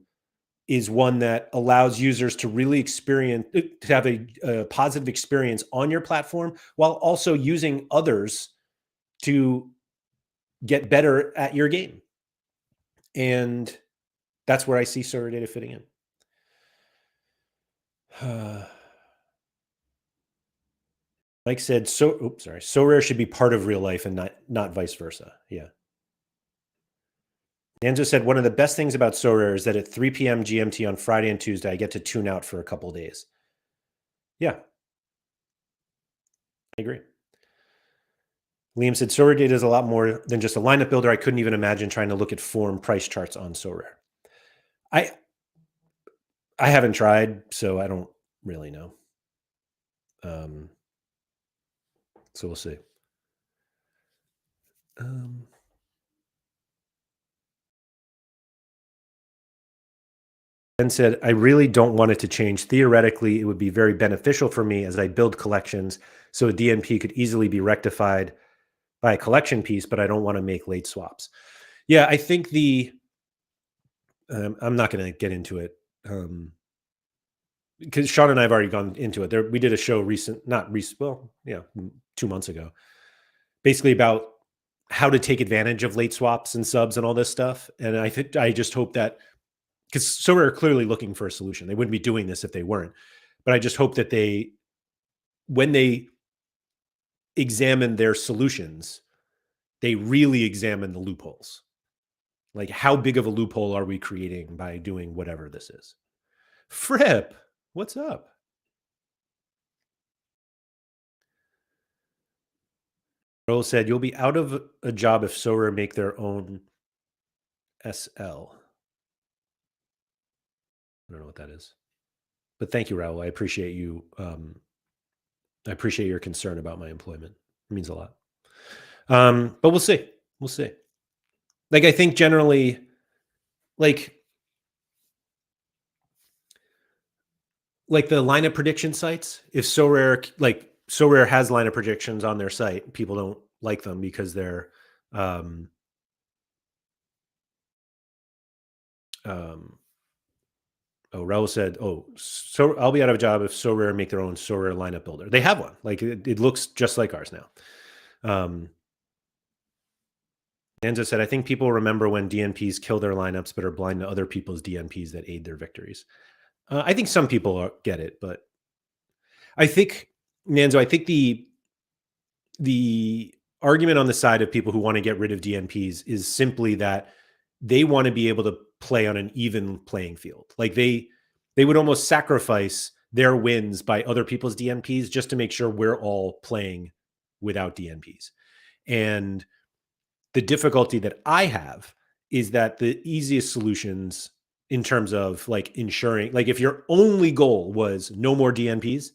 is one that allows users to really to have a positive experience on your platform, while also using others to get better at your game. And that's where I see Sorare data fitting in. Mike said, Sorare should be part of real life and not vice versa. Yeah. Danzo said, one of the best things about Sorare is that at 3 p.m. GMT on Friday and Tuesday, I get to tune out for a couple of days. Yeah. I agree. Liam said, Sorare data is a lot more than just a lineup builder. I couldn't even imagine trying to look at form price charts on Sorare. I haven't tried, so I don't really know. So we'll see. Ben said, I really don't want it to change. Theoretically, it would be very beneficial for me as I build collections, so a DNP could easily be rectified by a collection piece, but I don't want to make late swaps. Yeah, I think I'm not going to get into it because Sean and I have already gone into it. We did a show 2 months ago, basically about how to take advantage of late swaps and subs and all this stuff. And I just hope that, because Sorare are clearly looking for a solution. They wouldn't be doing this if they weren't. But I just hope that when they examine their solutions, they really examine the loopholes. Like, how big of a loophole are we creating by doing whatever this is? Fripp, what's up? Earl said, you'll be out of a job if Sorare make their own SL. I don't know what that is. But thank you, Raul. I appreciate you. I appreciate your concern about my employment. It means a lot. But we'll see. We'll see. Like, I think generally, like the lineup prediction sites, if Sorare has lineup predictions on their site, people don't like them because they're Oh, Raul said, "Oh, so I'll be out of a job if Sorare make their own Sorare lineup builder." They have one. Like it looks just like ours now. Danza said, "I think people remember when DNPs kill their lineups, but are blind to other people's DNPs that aid their victories." I think some people get it, but I think Nanzo, I think the argument on the side of people who want to get rid of DNPs is simply that they want to be able to play on an even playing field. Like they would almost sacrifice their wins by other people's DNPs just to make sure we're all playing without DNPs. And the difficulty that I have is that the easiest solutions in terms of like ensuring, like if your only goal was no more DNPs,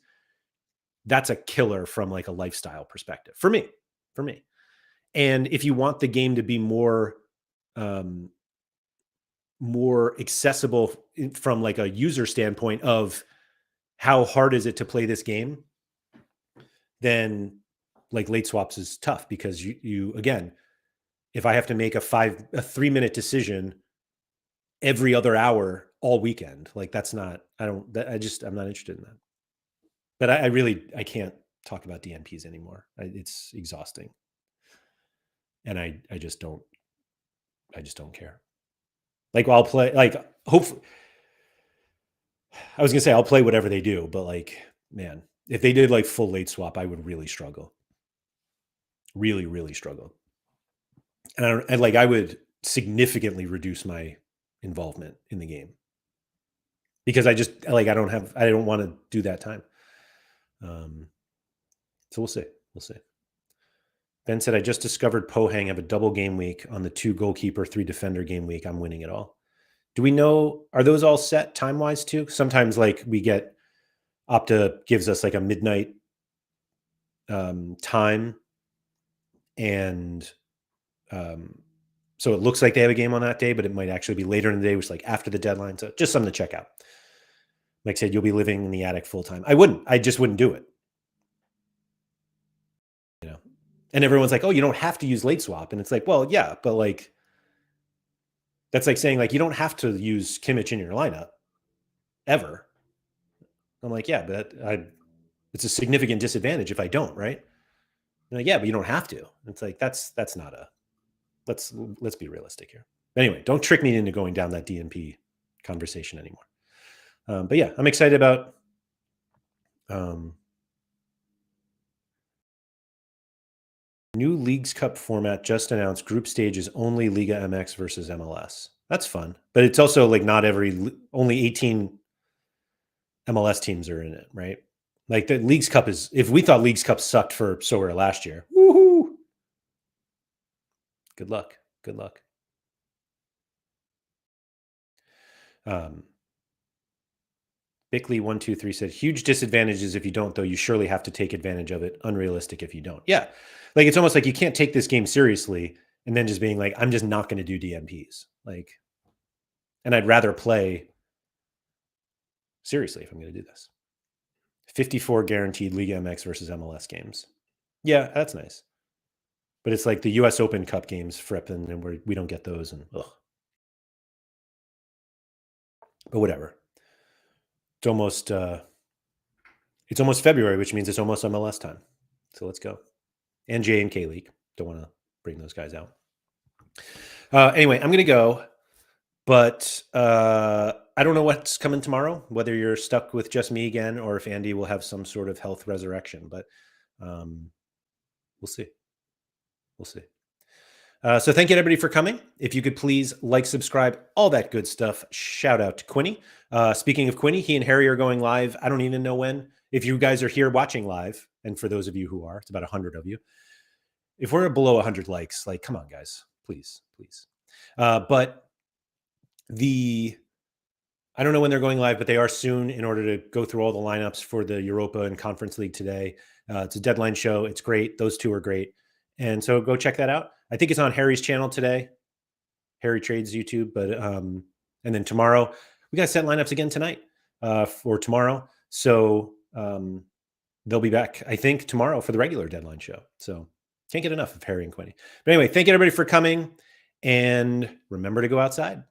that's a killer from like a lifestyle perspective for me. And if you want the game to be um, more accessible from like a user standpoint of how hard is it to play this game, then like late swaps is tough because you again, if I have to make a 3-minute decision every other hour all weekend, like that's not, I'm not interested in that. But I can't talk about DNPs anymore. It's exhausting. And I just don't care. Like I'll play, like hopefully, I was gonna say I'll play whatever they do, but like, man, if they did like full late swap, I would really struggle. Really, really struggle. And I would significantly reduce my involvement in the game because I just like I don't want to do that time. So we'll see. Ben said, "I just discovered Pohang have a double game week on the 2 goalkeeper, 3 defender game week. I'm winning it all." Do we know, are those all set time wise too? Sometimes like we get Opta gives us like a midnight time. And so it looks like they have a game on that day, but it might actually be later in the day, which is like after the deadline. So just something to check out. Like I said, you'll be living in the attic full time. I just wouldn't do it. You know, and everyone's like, "Oh, you don't have to use late swap." And it's like, well, yeah, but like, that's like saying like, you don't have to use Kimmich in your lineup ever. I'm like, yeah, but it's a significant disadvantage if I don't, right? Like, yeah, but you don't have to. It's like, that's not a, let's be realistic here. Anyway, don't trick me into going down that DNP conversation anymore. But yeah, I'm excited about new Leagues Cup format just announced. Group stage is only Liga MX versus MLS. That's fun, but it's also like not only 18 MLS teams are in it, right? Like the Leagues Cup is, if we thought Leagues Cup sucked for Sorare last year, woohoo! Good luck. Bickley123 said, "Huge disadvantages if you don't, though. You surely have to take advantage of it. Unrealistic if you don't." Yeah. Like it's almost like you can't take this game seriously and then just being like, I'm just not going to do DMPs. Like, and I'd rather play seriously if I'm going to do this. 54 guaranteed Liga MX versus MLS games. Yeah, that's nice. But it's like the US Open Cup games, Fripp, and we don't get those. And ugh. But whatever. It's almost February, which means it's almost MLS time. So let's go. And J and K League. Don't want to bring those guys out. Anyway, I'm going to go. But I don't know what's coming tomorrow, whether you're stuck with just me again or if Andy will have some sort of health resurrection. But we'll see. So thank you, everybody, for coming. If you could please like, subscribe, all that good stuff. Shout out to Quinny. Speaking of Quinny, he and Harry are going live. I don't even know when. If you guys are here watching live, and for those of you who are, it's about 100 of you. If we're below 100 likes, like, come on, guys, please. But I don't know when they're going live, but they are soon in order to go through all the lineups for the Europa and Conference League today. It's a deadline show. It's great. Those two are great. And so go check that out. I think it's on Harry's channel today, Harry Trades YouTube. But and then tomorrow, we got to set lineups again tonight for tomorrow. So they'll be back, I think, tomorrow for the regular deadline show. So can't get enough of Harry and Quinny. But anyway, thank you, everybody, for coming. And remember to go outside.